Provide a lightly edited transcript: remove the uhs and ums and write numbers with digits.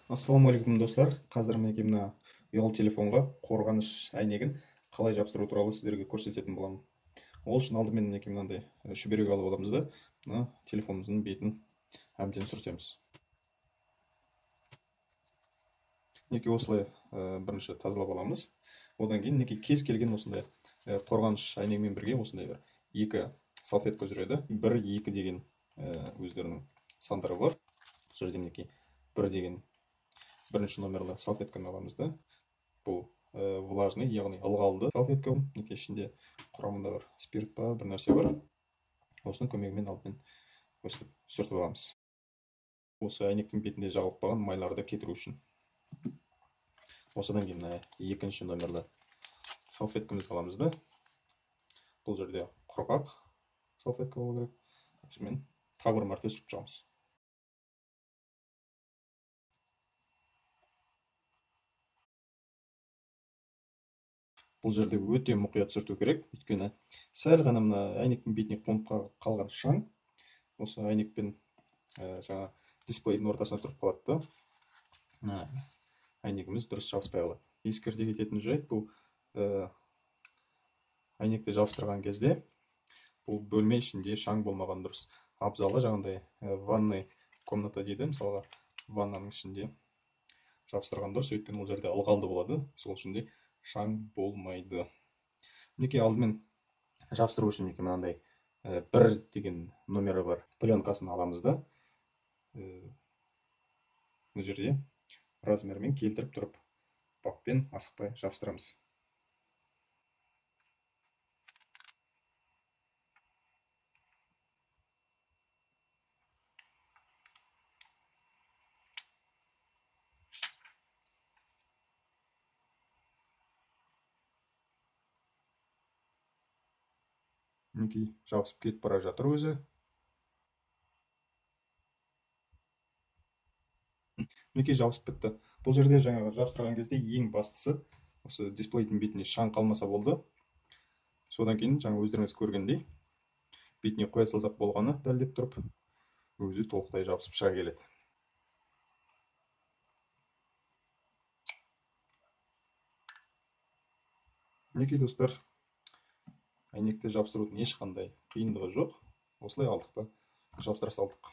Ассалаумағалейкум достар. Қазір мінекей мына ұялы телефонға қорғаныш әйнегін қалай жабыстыру туралы сіздерге көрсететін боламын. Ол үшін алдымен мінекей мынандай шүберек алып аламыз да, мына телефонымыздың бетін әбден сүртеміз. Мінекей осылай бірінші тазалап аламыз. Одан кейін мінекей кез келген осындай қорғаныш әйнегімен бірге осындай бір екі салфетка жүреді. 1, 2 деген өздерінің сандары бар. Сол жерде мінекей 1 деген бірінші номерлі салфетканы аламыз да. Бұл влажный, яғни ылғалды салфетка. Мінекей ішінде құрамында бір спирт па, бір нәрсе бар. Осының көмегімен алдымен өстіп сүртіп аламыз. Осы әйнектің бетінде жағылып қалған майларды кетіру үшін. Осыдан кейін екінші номерлі салфеткамызды аламыз да. Бұл жерде құрғақ салфетка болу керек. Осымен тағы бір мәрте сүртіп жағамыз. Бұл жерде өте мұқият сүрту керек, өйткені сәл ғана мына әйнектің бетіне қонып қалған шаң осы әйнекпен жаңа дисплейдің ортасына тұрып қалады да, әйнегіміз дұрыс жабыспай қалады. Ескерте кететін жайт, бұл әйнекті жабыстырған кезде бұл бөлме ішінде шаң болмаған дұрыс. Абзалы жаңағыдай ванный комната дейді, мысалға ваннаның ішінде жабыстырған дұрыс, өйткені ол жерде ылғалды болады, сол үшін де шаң болмайды. Мінекей алдымен жабыстыру үшін мынандай 1 деген номері бар пленкасын аламыз да, бұл жерде размермен келтіріп тұрып баппен асықпай жабыстырамыз. Мінекей жабысып кетіп бара жатыр өзі. Мінекей жабысып бітті. Бұл жерде жаңағы жабыстырған кезде ең бастысы осы дисплейдің бетіне шаң қалмаса болды. Содан кейін жаңа өздеріңіз көргендей бетіне қоя салсақ болғаны дәлдеп тұрып өзі толықтай жабысып шыға келеді. Мінекей достар, әйнекті жабыстырудың ешқандай қиындығы жоқ. Осылай алдық та жабыстыра салдық.